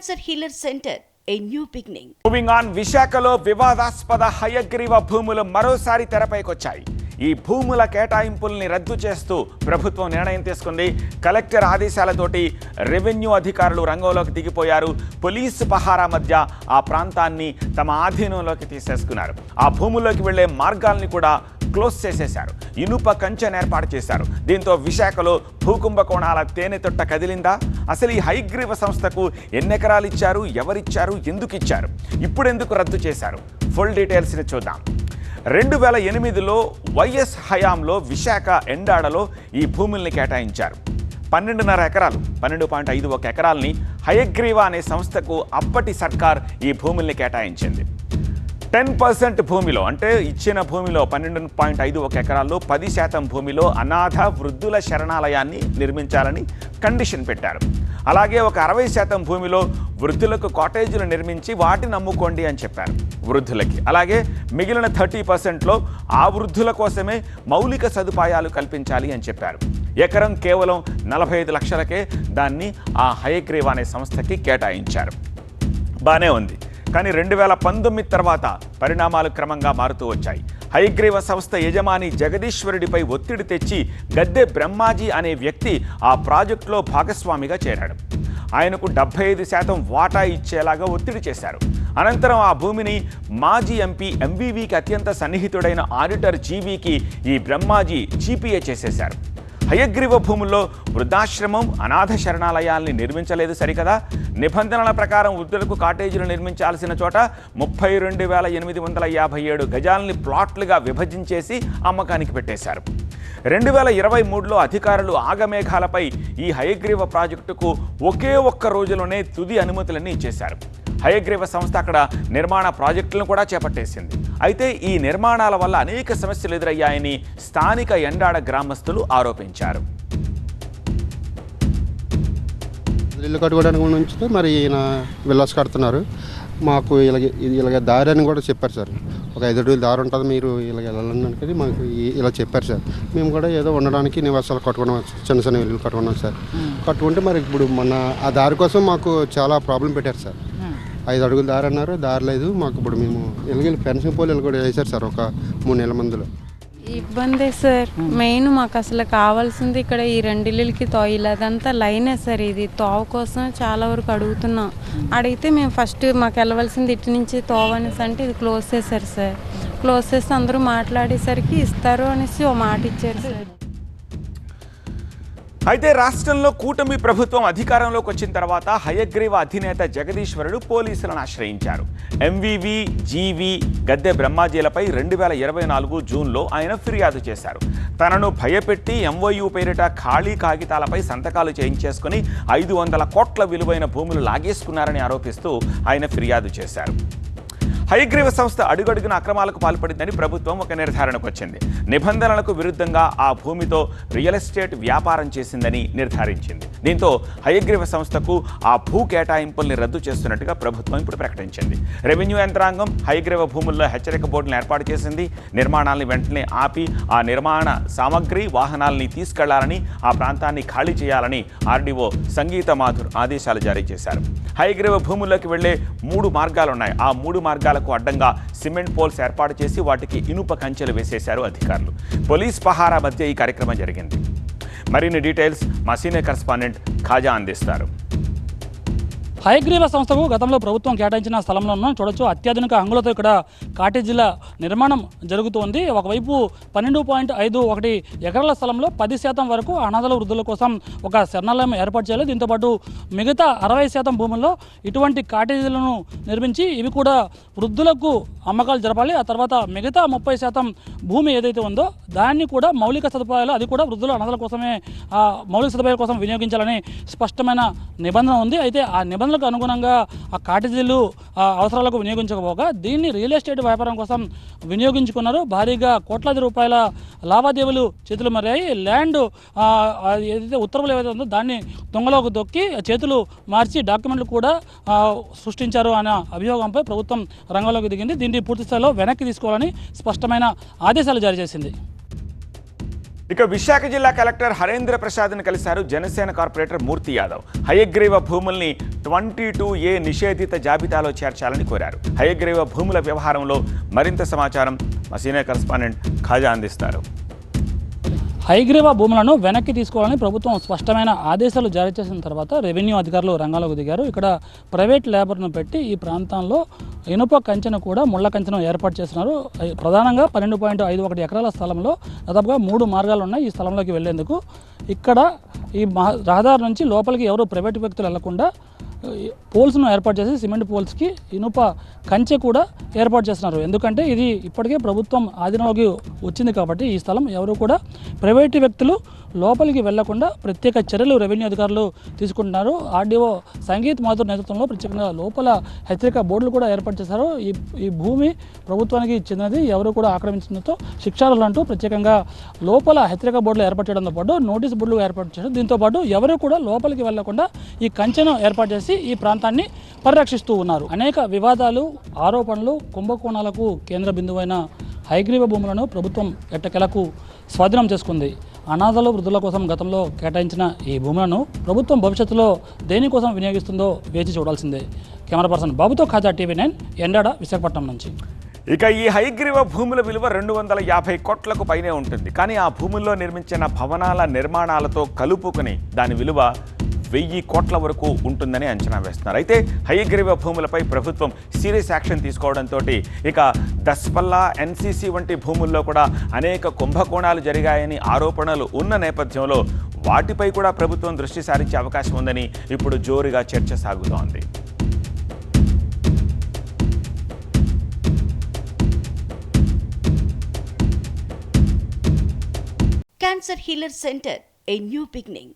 Cancer Healer Center, a new beginning. Moving on, విశాఖలో వివాదాస్పద హయగ్రీవ భూములు మరోసారి తెరపైకొచ్చాయి. ఈ భూముల కేటాయింపుల్ని రద్దు చేస్తూ ప్రభుత్వం నిర్ణయం తీసుకుంది. కలెక్టర్ ఆదేశాలతోటి రెవెన్యూ అధికారులు రంగంలోకి దిగిపోయారు. పోలీసు పహారా మధ్య ఆ ప్రాంతాన్ని తమ ఆధీనంలోకి తీసేసుకున్నారు. ఆ భూముల్లోకి వెళ్లే మార్గాల్ని కూడా క్లోజ్ చేసేశారు. ఇనుప కంచెను ఏర్పాటు చేశారు. దీంతో విశాఖలో భూకుంభకోణాల తేనె తొట్ట కదిలిందా? అసలు ఈ హయగ్రీవ సంస్థకు ఎన్ని ఎకరాలు ఇచ్చారు, ఎవరిచ్చారు, ఎందుకు ఇచ్చారు, ఇప్పుడెందుకు రద్దు చేశారు? ఫుల్ డీటెయిల్స్ని చూద్దాం. 2008లో వైఎస్ హయాంలో విశాఖ ఎండాడలో ఈ భూముల్ని కేటాయించారు. 12.5 ఎకరాలు, 12.51 ఎకరాలని హయగ్రీవ అనే సంస్థకు అప్పటి సర్కార్ ఈ భూముల్ని కేటాయించింది. 10% భూమిలో, అంటే ఇచ్చిన భూమిలో 12.51 ఎకరాల్లో 10% భూమిలో అనాథ వృద్ధుల శరణాలయాన్ని నిర్మించాలని కండిషన్ పెట్టారు. అలాగే ఒక 60% భూమిలో వృద్ధులకు కాటేజీలు నిర్మించి వాటిని అమ్ముకోండి అని చెప్పారు వృద్ధులకి. అలాగే మిగిలిన 30%లో ఆ వృద్ధుల కోసమే మౌలిక సదుపాయాలు కల్పించాలి అని చెప్పారు. ఎకరం కేవలం 45 లక్షలకే దాన్ని ఆ హయగ్రీవ అనే సంస్థకి కేటాయించారు. బానే ఉంది. కానీ 2019 తర్వాత పరిణామాలు క్రమంగా మారుతూ వచ్చాయి. హయగ్రీవ సంస్థ యజమాని జగదీశ్వరుడిపై ఒత్తిడి తెచ్చి గద్దె బ్రహ్మాజీ అనే వ్యక్తి ఆ ప్రాజెక్టులో భాగస్వామిగా చేరాడు. ఆయనకు 75% వాటా ఇచ్చేలాగా ఒత్తిడి చేశారు. అనంతరం ఆ భూమిని మాజీ ఎంపీ ఎంవీవీకి అత్యంత సన్నిహితుడైన ఆడిటర్ జీవీకి ఈ బ్రహ్మాజీ జీపీఏ చేసేశారు. హయగ్రీవ భూముల్లో వృద్ధాశ్రమం, అనాథ శరణాలయాల్ని నిర్మించలేదు సరికదా? నిబంధనల ప్రకారం వృద్ధులకు కాటేజీలు నిర్మించాల్సిన చోట 32,857 గజాలని ప్లాట్లుగా విభజించేసి అమ్మకానికి పెట్టేశారు. 2023లో అధికారులు ఆగమేఘాలపై ఈ హయగ్రీవ ప్రాజెక్టుకు ఒకే ఒక్క రోజులోనే తుది అనుమతులన్నీ ఇచ్చేశారు. హయగ్రీవ సంస్థ అక్కడ నిర్మాణ ప్రాజెక్టులను కూడా చేపట్టేసింది. అయితే ఈ నిర్మాణాల వల్ల అనేక సమస్యలు ఎదురయ్యాయని స్థానిక ఎండాడ గ్రామస్తులు ఆరోపించారు. ఇల్లు కట్టుకోవడానికి ఉంచితే మరి ఈయన విల్లాస్ కడుతున్నారు. మాకు ఇలాగ దారి అని కూడా చెప్పారు సార్. ఒక 5 అడుగుల దారి ఉంటుంది, మీరు ఇలాగ వెళ్ళడానికి మాకు ఇలా చెప్పారు సార్. మేము కూడా ఏదో ఉండడానికి నివాసాలు కట్టుకున్నాం, చిన్న చిన్న ఇల్లు కట్టుకున్నాం సార్. కట్టుకుంటే మరి ఇప్పుడు మన ఆ దారి కోసం మాకు చాలా ప్రాబ్లం పెట్టారు సార్. 5 అడుగుల దారి అన్నారు, దారి లేదు మాకు. ఇప్పుడు మేము ఎలాగెళ్ళి పెన్షన్ పోలీలు కూడా వేశారు సార్ ఒక 3 నెలల మందులో. ఇబ్బందే సార్. మెయిన్ మాకు అసలు కావాల్సింది ఇక్కడ ఈ 2 ఇళ్ళకి తోయలు, అదంతా లైనే సార్. ఇది తోవ కోసం చాలా వరకు అడుగుతున్నాం. అడిగితే మేము ఫస్ట్ మాకు వెళ్ళవలసింది ఇటు నుంచి తోవ అనేసి అంటే ఇది క్లోజ్ చేశారు సార్. క్లోజ్ చేసి అందరూ మాట్లాడేసరికి ఇస్తారు అనేసి ఓ మాట ఇచ్చారు సార్. అయితే రాష్ట్రంలో కూటమి ప్రభుత్వం అధికారంలోకి వచ్చిన తర్వాత హయగ్రీవ అధినేత జగదీశ్వరుడు పోలీసులను ఆశ్రయించారు. ఎంవీవీ, జీవీ, గద్దె బ్రహ్మాజీలపై 2024 జూన్లో ఆయన ఫిర్యాదు చేశారు. తనను భయపెట్టి ఎంఓయూ పేరిట ఖాళీ కాగితాలపై సంతకాలు చేయించేసుకుని 500 కోట్ల విలువైన భూములు లాగేసుకున్నారని ఆరోపిస్తూ ఆయన ఫిర్యాదు చేశారు. హయగ్రీవ సంస్థ అడుగడుగున అక్రమాలకు పాల్పడిందని ప్రభుత్వం ఒక నిర్ధారణకు వచ్చింది. నిబంధనలకు విరుద్ధంగా ఆ భూమితో రియల్ ఎస్టేట్ వ్యాపారం చేసిందని నిర్ధారించింది. దీంతో హయగ్రీవ సంస్థకు ఆ భూ కేటాయింపుల్ని రద్దు చేస్తున్నట్టుగా ప్రభుత్వం ఇప్పుడు ప్రకటించింది. రెవెన్యూ యంత్రాంగం హయగ్రీవ భూముల్లో హెచ్చరిక బోర్డులను ఏర్పాటు చేసింది. నిర్మాణాలను వెంటనే ఆపి ఆ నిర్మాణ సామగ్రి, వాహనాలని తీసుకెళ్లాలని, ఆ ప్రాంతాన్ని ఖాళీ చేయాలని ఆర్డీఓ సంగీత మాథుర్ ఆదేశాలు జారీ చేశారు. హయగ్రీవ భూముల్లోకి వెళ్లే 3 మార్గాలున్నాయి. ఆ 3 మార్గాలకు అడ్డంగా సిమెంట్ పోల్స్ ఏర్పాటు చేసి వాటికి ఇనుప కంచెలు వేసేశారు అధికారులు. పోలీస్ పహారా మధ్య ఈ కార్యక్రమం జరిగింది. మరిన్ని డీటెయిల్స్ మా సీనియర్ కరెస్పాండెంట్ ఖాజా అందిస్తారు. హయగ్రీవ సంస్థకు గతంలో ప్రభుత్వం కేటాయించిన స్థలంలో చూడొచ్చు, అత్యాధునిక హంగులతో ఇక్కడ కాటేజీల నిర్మాణం జరుగుతోంది. ఒకవైపు 12.51 ఎకరాల స్థలంలో 10% వరకు అనాథల వృద్ధుల కోసం ఒక శరణాలయం ఏర్పాటు చేయాలి. దీంతోపాటు మిగతా 60% భూముల్లో ఇటువంటి కాటేజీలను నిర్మించి ఇవి కూడా వృద్ధులకు అమ్మకాలు జరపాలి. ఆ తర్వాత మిగతా 30% భూమి ఏదైతే ఉందో దాన్ని కూడా మౌలిక సదుపాయాలు, అది కూడా వృద్ధుల అనాథల కోసమే మౌలిక సదుపాయాల కోసం వినియోగించాలని స్పష్టమైన నిబంధన ఉంది. అయితే ఆ నిబంధనలకు అనుగుణంగా ఆ కాటేజీలు అవసరాలకు వినియోగించకపోగా దీన్ని రియల్ ఎస్టేట్ వ్యాపారం కోసం వినియోగించుకున్నారు. భారీగా కోట్లాది రూపాయల లావాదేవీలు చేతులు మారాయి. ల్యాండ్ ఏదైతే ఉత్తర్వులు ఏదైతే ఉందో దాన్ని దొంగలోకి దొక్కి చేతులు మార్చి డాక్యుమెంట్లు కూడా సృష్టించారు అనే అభియోగంపై ప్రభుత్వం రంగంలోకి దిగింది. దీన్ని పూర్తి స్థాయిలో వెనక్కి తీసుకోవాలని స్పష్టమైన ఆదేశాలు జారీ చేసింది. ఇక విశాఖ జిల్లా కలెక్టర్ హరేంద్ర ప్రసాద్ని కలిశారు జనసేన కార్పొరేటర్ మూర్తి యాదవ్. హయగ్రీవ భూముల్ని 22A నిషేధిత జాబితాలో చేర్చాలని కోరారు. హయగ్రీవ భూముల వ్యవహారంలో మరింత సమాచారం మా సీనియర్ కరెస్పాండెంట్ ఖాజా అందిస్తారు. హైగ్రీవ భూములను వెనక్కి తీసుకోవాలని ప్రభుత్వం స్పష్టమైన ఆదేశాలు జారీ చేసిన తర్వాత రెవెన్యూ అధికారులు రంగంలోకి దిగారు. ఇక్కడ ప్రైవేట్ లేబర్ను పెట్టి ఈ ప్రాంతంలో ఇనుప కంచెను కూడా ముళ్ళ కంచెను ఏర్పాటు చేస్తున్నారు. ప్రధానంగా 12.51 ఎకరాల స్థలంలో దాదాపుగా 3 మార్గాలు ఉన్నాయి ఈ స్థలంలోకి వెళ్లేందుకు. ఇక్కడ ఈ రహదారి నుంచి లోపలికి ఎవరు ప్రైవేట్ వ్యక్తులు వెళ్లకుండా పోల్స్ను ఏర్పాటు చేసి సిమెంట్ పోల్స్కి ఇనుప కంచె కూడా ఏర్పాటు చేస్తున్నారు. ఎందుకంటే ఇది ఇప్పటికే ప్రభుత్వం ఆధీనంలోకి వచ్చింది కాబట్టి ఈ స్థలం ఎవరు కూడా ప్రైవేటు వ్యక్తులు లోపలికి వెళ్లకుండా ప్రత్యేక చర్యలు రెవెన్యూ అధికారులు తీసుకుంటున్నారు. ఆర్డీఓ సంగీత్ మాధుర్ నేతృత్వంలో ప్రత్యేకంగా లోపల హెచ్చరిక బోర్డులు కూడా ఏర్పాటు చేశారు. ఈ భూమి ప్రభుత్వానికి చెందినది, ఎవరు కూడా ఆక్రమించడంతో శిక్షార్హులు అంటూ ప్రత్యేకంగా లోపల హెచ్చరిక బోర్డులు ఏర్పాటు చేయడంతో పాటు నోటీస్ బోర్డులు ఏర్పాటు చేశారు. దీంతోపాటు ఎవరు కూడా లోపలికి వెళ్లకుండా ఈ కంచెను ఏర్పాటు చేసి ఈ ప్రాంతాన్ని పరిరక్షిస్తూ ఉన్నారు. అనేక వివాదాలు, ఆరోపణలు, కుంభకోణాలకు కేంద్ర బిందువైన హైగ్రీవ భూములను ప్రభుత్వం ఎట్టకెలకు స్వాధీనం చేసుకుంది. అనాథలు, వృద్ధుల కోసం గతంలో కేటాయించిన ఈ భూములను ప్రభుత్వం భవిష్యత్తులో దేనికోసం వినియోగిస్తుందో వేచి చూడాల్సిందే. కెమెరా పర్సన్ బాబుతో ఖాజా TV9 ఎండాడ, విశాఖపట్నం నుంచి. ఇక ఈ హయగ్రీవ భూముల విలువ 250 కోట్లకు పైనే ఉంటుంది. కానీ ఆ భూముల్లో నిర్మించిన భవనాల నిర్మాణాలతో కలుపుకుని దాని విలువ 1000 కోట్ల వరకు ఉంటుందని అంచనా వేస్తున్నారు. అయితే హయగ్రీవ భూములపై ప్రభుత్వం సీరియస్ యాక్షన్ తీసుకోవడంతో ఇక దస్పల్లా, NCC వంటి భూముల్లో కూడా అనేక కుంభకోణాలు జరిగాయని ఆరోపణలు ఉన్న నేపథ్యంలో వాటిపై కూడా ప్రభుత్వం దృష్టి సారించే అవకాశం ఉందని ఇప్పుడు జోరుగా చర్చ సాగుతోంది. Cancer Healer Center, a new beginning.